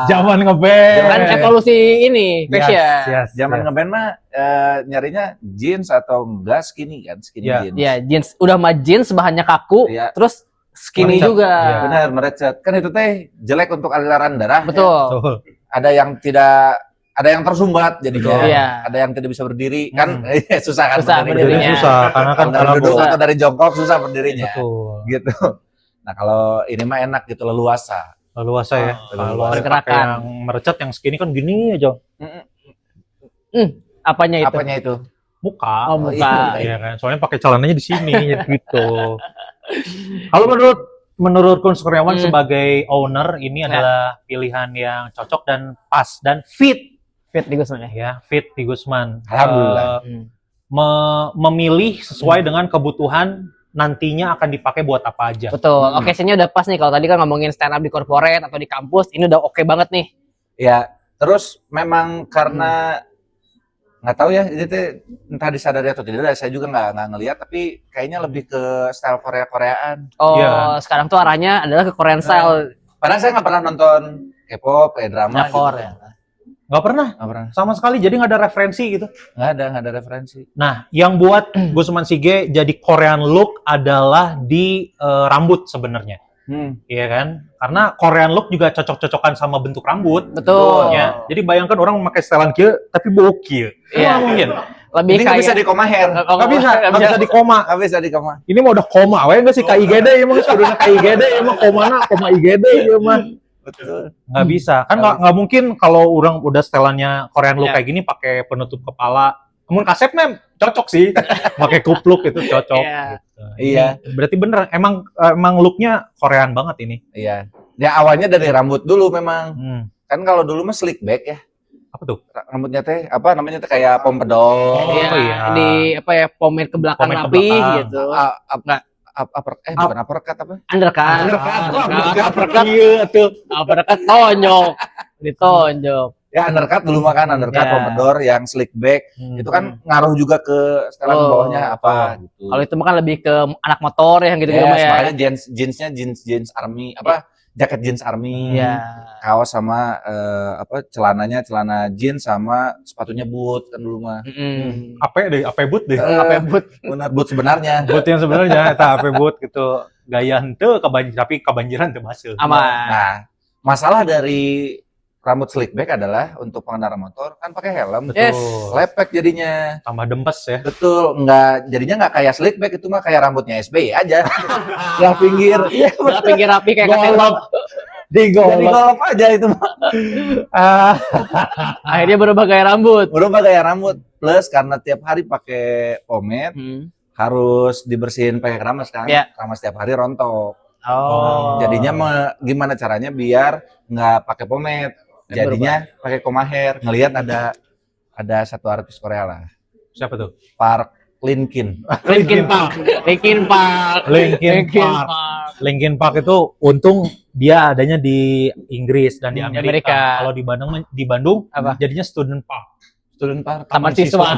Zaman ngeband. kan evolusi ini fashion. Yes, zaman yes. ngeband mah nyarinya jeans atau enggak skinny kan, skinny Ya. jeans. Ya, jeans udah mah jeans bahannya kaku, Iya. terus skinny Merecet. juga. Iya. Benar, merecet. Kan itu teh jelek untuk aliran darah. Betul. Betul. Ada yang tidak, ada yang tersumbat jadinya. Iya. Ada yang tidak bisa berdiri. Kan susah kan Susah berdirinya. Berdiri Berdirinya. susah karena kan Kalau dari kalau duduk atau dari jongkok susah berdirinya. betul. Gitu. Nah, kalau ini mah enak gitu, leluasa. Leluasa ya. Oh, Kalau leluasa. pakai Gerakan. yang merecet yang skinny kan gini aja. Apanya itu? Apanya itu? Muka. Oh, muka. Iya kan. Soalnya pakai celananya di sini gitu. Kalau menurut Kun Kurniawan sebagai owner ini adalah pilihan yang cocok dan pas dan fit Fit di Gusman ya. ya, fit di Gusman. Alhamdulillah. Memilih sesuai dengan kebutuhan nantinya akan dipakai buat apa aja. Betul. Occasion-nya udah pas nih. Kalau tadi kan ngomongin stand up di corporate atau di kampus, ini udah oke banget nih. Ya, terus memang karena nggak tahu ya, itu entah disadari atau tidak, saya juga nggak ngelihat, tapi kayaknya lebih ke style Korea-Koreaan. Oh, Iya. sekarang tuh arahnya adalah ke Korean style. Padahal saya nggak pernah nonton K-pop, kayak drama. Drakor gitu. ya. Nggak pernah Nggak pernah. sama sekali, jadi nggak ada referensi gitu. Nggak ada referensi. Nah, yang buat Gusman Sige jadi Korean look adalah di rambut sebenarnya. Iya kan? Karena Korean look juga cocok-cocokan sama bentuk rambut. Betul. Ya. Jadi bayangkan orang memakai setelan kieu tapi bau kieu. Iya. Nggak mungkin. Lebih Ini nggak bisa di koma hair. Nggak bisa di koma. Nggak bisa di koma. Ini mau udah koma, we nggak sih KIGD emang sudah KIGD emang koma IGD ya mah. Betul. Nggak bisa. Kan nggak mungkin kalau orang udah setelannya Korean look Ya. kayak gini pakai penutup kepala. Namun kasep mem cocok sih. Pakai kupluk itu cocok. Iya. Gitu. Iya. Berarti bener emang looknya Korean banget ini. Iya. Ya awalnya dari rambut dulu memang. Kan kalau dulu mah slick back ya. Apa tuh? Rambutnya teh apa namanya teh kayak pompadour. Iya, iya. di apa ya, pomade ke belakang Pomade ke rapi belakang. gitu. Bukan uppercut apa? Undercut. Uppercut. Iya tuh. Uppercut tonjok. Ditonjok. Ya undercut dulu mah kan, undercut Ya. pompadour yang slick back. Itu kan ngaruh juga ke setelan Oh. bawahnya apa gitu. Kalau itu mah kan lebih ke anak motor ya gitu Yes, mah ya. makanya jeansnya jeans army apa jaket jeans army, Iya. kaos sama celananya celana jeans sama sepatunya boot kan dulu mah. Apa boot deh. Apa but? Benar boot sebenarnya. Boot yang sebenarnya eta apa boot gitu. Gaya henteu tapi kebanjiran teu masuk. Aman. Nah, masalah dari rambut slick back adalah untuk pengendara motor kan pakai helm. Betul. Yes. Lepek jadinya. Tambah dempes ya. Betul, jadinya nggak kayak slick back, itu mah kayak rambutnya SBY aja. Yang pinggir. Iya, Udah pinggir rapi kayak Golok. katelok. Jadi golok aja itu mah. Akhirnya berubah gaya rambut. Berubah gaya rambut. Plus karena tiap hari pakai pomade, harus dibersihin pakai keramas kan. Keramas tiap hari rontok. Jadinya gimana caranya biar nggak pakai pomade. Jadinya pakai komaher. Ngelihat ada satu artis Korea lah. Siapa tuh? Park Linkin Park itu untung dia adanya di Inggris dan di Amerika. Kalau di Bandung apa? Jadinya Student Park. Taman siswa.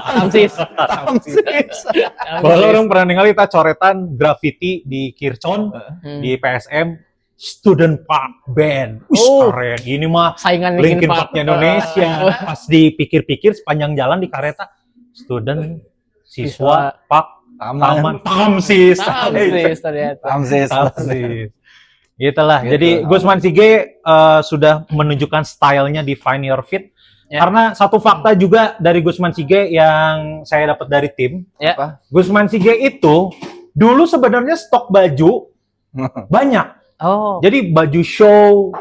Kalau orang pernah dengar kita coretan graffiti di Kircon di PSM Student Park Band. Keren. Ini mah saingan Linkin Park Indonesia. Pas dipikir-pikir sepanjang jalan di kereta Student Siswa Park Tamsis. Gitulah. Jadi Gusman Sige sudah menunjukkan stylenya di Find Your Fit. Karena satu fakta juga dari Gusman Sige yang saya dapat dari tim, Gusman Sige itu dulu sebenarnya stok baju banyak. Jadi baju show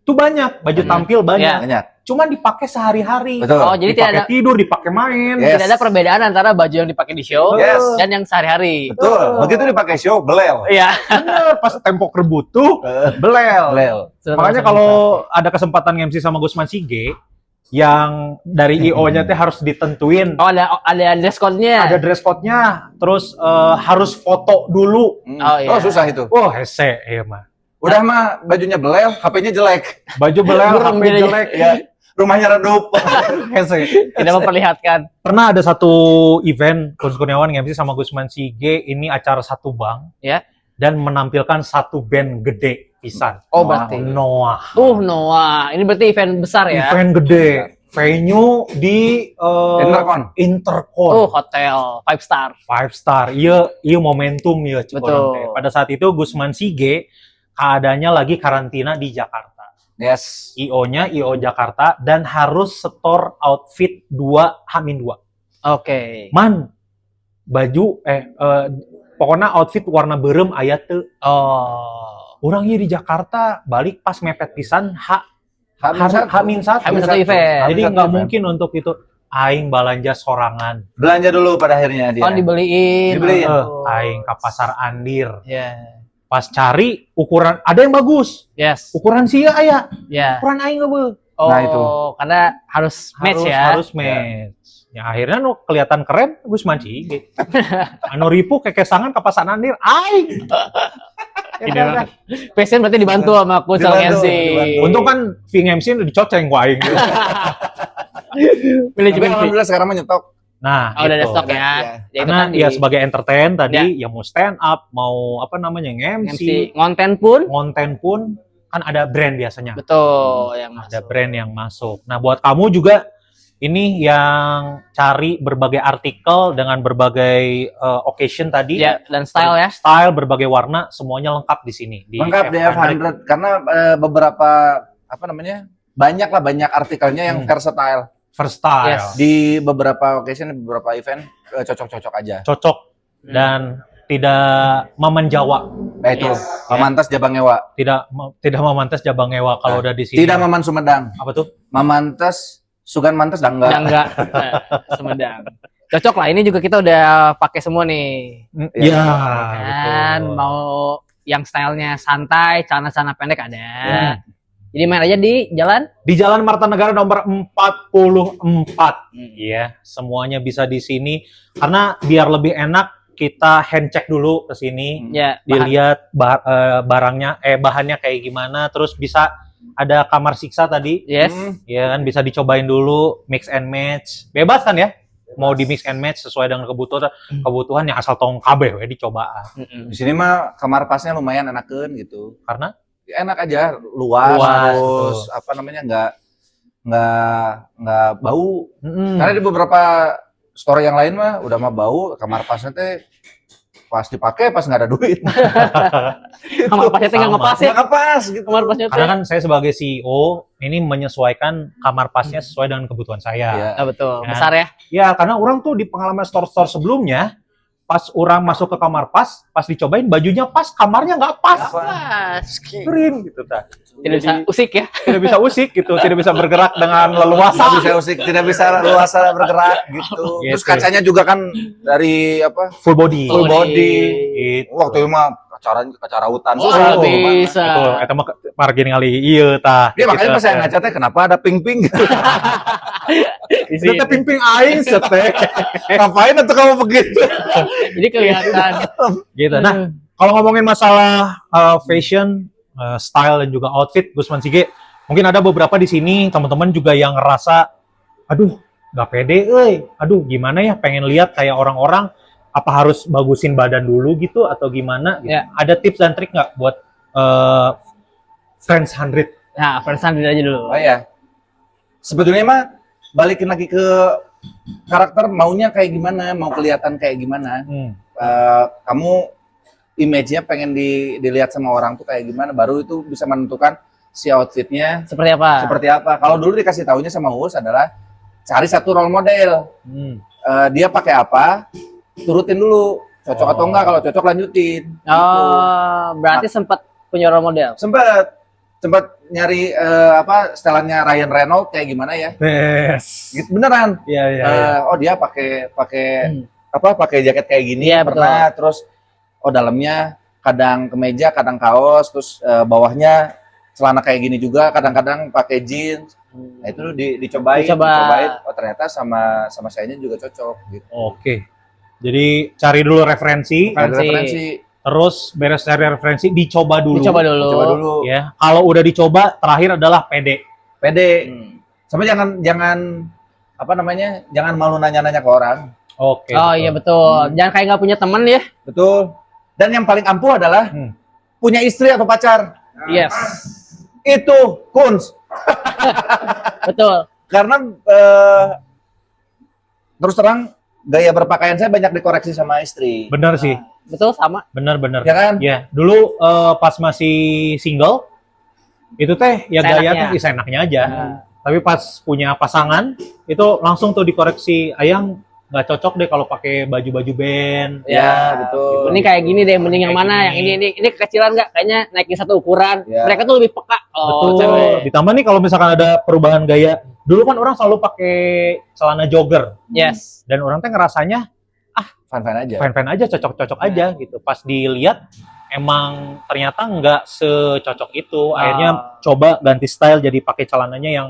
tuh banyak, baju tampil banyak. Cuma dipakai sehari-hari. Jadi tidak ada tidur, dipakai main. Tidak ada perbedaan antara baju yang dipakai di show dan yang sehari-hari. Betul. Begitu dipakai show, belel. Iya. Bener, pas tempo kerbutuh, belel. Makanya kalau ada kesempatan MC sama Gusman Sige, yang dari IO-nya teh harus ditentuin. Ada dress code-nya. Ada dress code-nya. Terus harus foto dulu. Susah itu. Hese ya mah. Udah mah bajunya belel, HP-nya jelek. Baju belel, HP jelek. Ya. Rumahnya redup. Hese. Tidak memperlihatkan. Pernah ada satu event Gus Kurniawan MC sama Gusman Sige, ini acara satu bank. Dan menampilkan satu band gede pisan. Berarti Noah. Noah. Ini berarti event besar ya? Event gede. Venue di Intercon. Hotel 5 star. 5 star. Iya momentum ya. Betul. Pada saat itu Gusman Sige keadaannya lagi karantina di Jakarta. IO-nya IO Jakarta dan harus setor outfit 2H-2. Man, baju pokoknya outfit warna berem aya teu. Orangnya di Jakarta balik pas mepet pisan H-1 event. Jadi nggak mungkin untuk itu aing belanja sorangan. Belanja dulu pada akhirnya dia. Dibeliin. Aing ke pasar Andir. Pas cari ukuran ada yang bagus. Ukuran sia aya. Ukuran aing eueuh. Nah itu. Karena harus match ya. Harus match. Ya akhirnya kelihatan keren Gusman Sige. Anu ripuh kekesangan ke pasar Andir aing. Passion berarti dibantu sama coach MC. Untung kan Ving MC udah dicoceng ku aing. Manajemen alhamdulillah sekarang mah nyetok. Nah, udah ada stok ya. Karena ya sebagai entertain tadi ya mau stand up, mau MC, konten pun kan ada brand biasanya. Betul, yang masuk. Ada brand yang masuk. Nah, buat kamu juga ini yang cari berbagai artikel dengan berbagai occasion tadi dan style ya. Style berbagai warna semuanya lengkap di sini lengkap di F100 karena beberapa banyak artikelnya yang versatile. Di beberapa occasion, beberapa event cocok-cocok aja. Dan tidak memanjawa. Itu Mamantas Jabangewa. Tidak Mamantas Jabangewa kalau udah di sini. Tidak Maman Sumedang. Apa tuh? Mamantas Sugan Mantas Dangga. Sumedang. Cocok lah, ini juga kita udah pakai semua nih. Iya. Dan mau yang stylenya santai, celana-celana pendek ada. Jadi main aja di Jalan Marta Negara nomor 44. Iya, semuanya bisa di sini. Karena biar lebih enak kita hand check dulu ke sini. Dilihat barangnya bahannya kayak gimana, terus bisa ada kamar siksa tadi. Ya kan bisa dicobain dulu mix and match. Bebas kan ya? Mau di mix and match sesuai dengan kebutuhan yang asal tong kabeh we dicobaan. Di sini mah kamar pasnya lumayan enakeun gitu. Karena enak aja, luas terus nggak bau. Karena di beberapa store yang lain mah udah mah bau, kamar pasnya teh pas dipakai pas nggak ada duit. Kamar pasnya teh nggak ngepas ya? Nggak ngepas gitu. Kamar pasnya karena kan saya sebagai CEO ini menyesuaikan kamar pasnya sesuai dengan kebutuhan saya. Betul, besar ya? Ya, karena orang tuh di pengalaman store-store sebelumnya pas orang masuk ke kamar pas dicobain bajunya pas, kamarnya nggak pas. Kering gitu ta. Tidak bisa usik ya. Tidak bisa usik gitu, tidak bisa bergerak dengan leluasa. Tidak bisa usik, tidak bisa luasa bergerak gitu. Terus Gitu. kacanya juga kan dari apa? Full body. Full body. Gitu. Waktu itu mah kaca rautan Oh, susah. bisa. Betul, eta mah parkir kali ieu tah. Dia makanya pas saya ngaca teh kenapa ada ping-ping gitu. Itu teh ping-ping aing seteh. Ngapain tuh kamu begitu? Jadi kelihatan. Gitu. Nah, kalau ngomongin masalah fashion, style dan juga outfit, Gusman Sige, mungkin ada beberapa di sini teman-teman juga yang ngerasa, aduh, nggak pede, aduh, gimana ya, pengen lihat kayak orang-orang, apa harus bagusin badan dulu gitu atau gimana? Gitu. Ya. Ada tips dan trik nggak buat Friends 100? Nah, first aja dulu. Oh ya. Sebetulnya mah balikin lagi ke karakter maunya kayak gimana, mau kelihatan kayak gimana. Kamu image-nya pengen dilihat sama orang tuh kayak gimana, baru itu bisa menentukan si outfitnya Seperti apa? seperti apa. Kalau dulu dikasih taunya sama Uus adalah cari satu role model. Dia pakai apa, turutin dulu. Cocok atau enggak, kalau cocok lanjutin. Oh, berarti sempat punya role model. Sempat nyari setelannya Ryan Reynolds kayak gimana ya? Yes. Gitu beneran. Iya. Oh dia pakai jaket kayak gini Iya, pernah. Terus dalamnya kadang kemeja, kadang kaos, terus bawahnya celana kayak gini juga, kadang-kadang pakai jeans. Nah itu dicobain. Oh ternyata sama sayanya juga cocok gitu. Oke. Jadi cari dulu referensi. Terus beres cari referensi, dicoba dulu. Coba dulu. Ya, kalau udah dicoba, terakhir adalah pede. Sama jangan jangan malu nanya-nanya ke orang. Oke. Oh iya betul. Jangan kayak nggak punya teman ya. Betul. Dan yang paling ampuh adalah punya istri atau pacar. Yes. Itu kunz. Betul. Karena terus terang gaya berpakaian saya banyak dikoreksi sama istri. Benar sih. Betul sama. Benar. Ya kan? Ya, dulu pas masih single, itu teh ya gaya teh seenaknya aja. Tapi pas punya pasangan, itu langsung tuh dikoreksi. Ayang nggak cocok deh kalau pakai baju-baju band. Ya, betul. Ini kayak gini deh, mending yang Kayak mana? gini. Yang ini kekecilan nggak? Kayaknya naikin satu ukuran. Ya. Mereka tuh lebih peka. Oh, Betul. cewek. Ditambah nih kalau misalkan ada perubahan gaya, dulu kan orang selalu pakai celana jogger. Yes. Dan orang teh ngerasanya Fan-fan aja. fine-fine aja, cocok-cocok aja gitu. Pas dilihat emang ternyata nggak secocok itu. Akhirnya coba ganti style jadi pakai celananya yang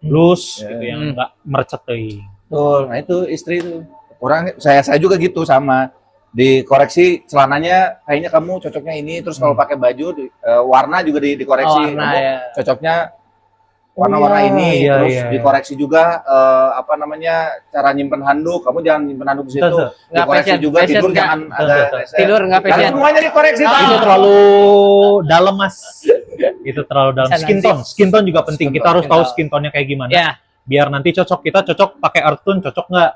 loose gitu, yang nggak mercet teuing. Betul. Nah itu istri itu. Saya juga gitu sama. Dikoreksi celananya kayaknya kamu cocoknya ini, terus kalau pakai baju warna juga dikoreksi. Warna, kamu ya. cocoknya warna-warna ini, iya, terus iya. dikoreksi juga cara nyimpen handuk. Kamu jangan nyimpen handuk di situ. Betul. Nggak Dikoreksi fashion, juga fashion tidur nggak. jangan Betul, ada betul. reset. Tidur nggak Jangan fashion. semuanya dikoreksi. Oh, Bang. Itu terlalu dalam, Mas. Itu terlalu dalam. Bisa Skin tone juga penting. Skin Kita tone, harus tahu skin tone-nya kayak gimana. Ya. Biar nanti kita cocok pakai earth tone, cocok nggak?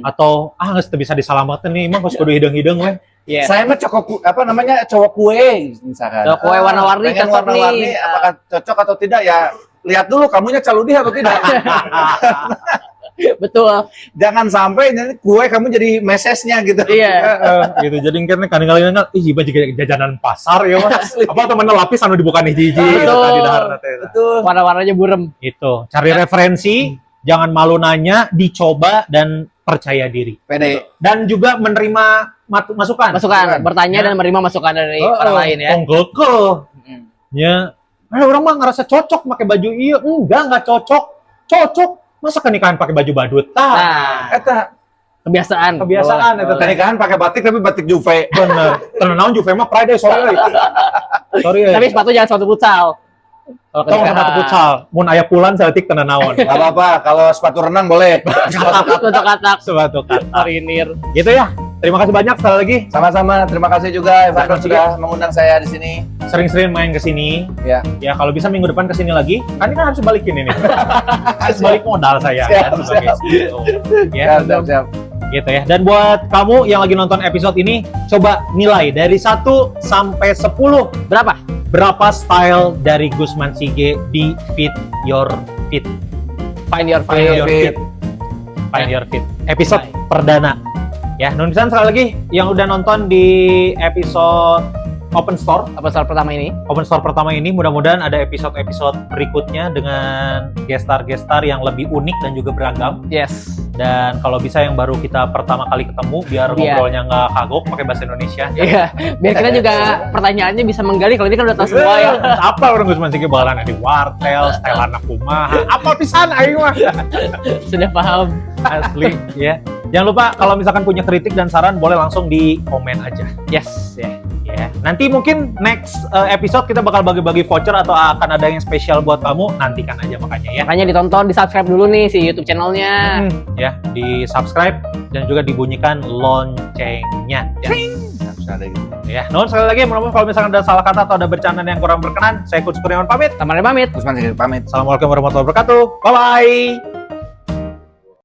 Atau nggak bisa diselamatkan nih, emang harus kudu hidung-hidung weh. Yes. Saya mah cowok kue misalkan. Cowok kue warna-warni Pengen cocok warna-warni, nih. apakah cocok atau tidak ya? Lihat dulu kamunya caludi atau tidak. Betul. Jangan sampai nanti kue kamu jadi mesesnya gitu. Iya. Gitu. Jadi kan kadang-kadang iba juga jajanan pasar ya, Mas. Apa temennya lapis anu dibuka hiji-hiji gitu Betul. tadi dahar teh. Betul. Warna-warnanya burem. Itu. Cari referensi, jangan malu nanya, dicoba dan percaya diri. Pede. Dan juga menerima masukan. Bertanya dan menerima masukan dari orang lain ya. Kok ya. Orang mah ngerasa cocok pakai baju iya, enggak cocok. Cocok. Masa nikahan pakai baju badut? Nah, Eta kebiasaan. Itu teh. nikahan pakai batik tapi batik Juve. Bener. Tenan Juve mah Friday sorry. Sorry. Tapi sepatu jangan sepatu futsal. Kalau Tong sepatu futsal, mun aya pulan saeutik tenan naon. Gak apa-apa, kalau sepatu renang boleh. Untuk katak. Sepatu kata. Marinir. Gitu ya. Terima kasih banyak sekali lagi. Sama-sama, terima kasih juga Evan sudah mengundang saya di sini. Sering-sering main ke sini. Ya. Ya kalau bisa minggu depan ke sini lagi. Kan ini kan harus balikin ini. Harus balik modal saya. Siap, kan, sebagai siap. CEO. Ya, Siap. gitu ya. Dan buat kamu yang lagi nonton episode ini, coba nilai dari 1 sampai 10 berapa style dari Gusman Sige di Fit Your Fit. Find your Find your fit. fit. Find your fit. Episode perdana. Ya, nun pisan sekali lagi yang udah nonton di episode Open Store. Open Store pertama ini. Open Store pertama ini mudah-mudahan ada episode-episode berikutnya dengan gestar-gestar yang lebih unik dan juga beragam. Yes. Dan kalau bisa yang baru kita pertama kali ketemu biar ngobrolnya nggak kagok pakai bahasa Indonesia. Iya. Biar kita juga pertanyaannya bisa menggali, kalau ini kan udah tahu semua ya. Apa orang Gusman Sige bakalan di wartel, setelan kumaha. Apa pisan aing mah. Sudah paham. Asli ya. Jangan lupa kalau misalkan punya kritik dan saran boleh langsung di komen aja. Yes, ya. Ya. Nanti mungkin next episode kita bakal bagi-bagi voucher atau akan ada yang spesial buat kamu. Nantikan aja makanya ya. Makanya ditonton, di-subscribe dulu nih si YouTube channelnya. Ya, di-subscribe dan juga dibunyikan loncengnya. Ya. Harus ada gitu. Ya, nuhun sekali lagi. Mudah-mudahan kalau misalkan ada salah kata atau ada bercandaan yang kurang berkenan, saya Coach Kurniawan pamit. Teman-teman pamit. Usman Sige pamit. Assalamualaikum warahmatullahi wabarakatuh. Bye-bye.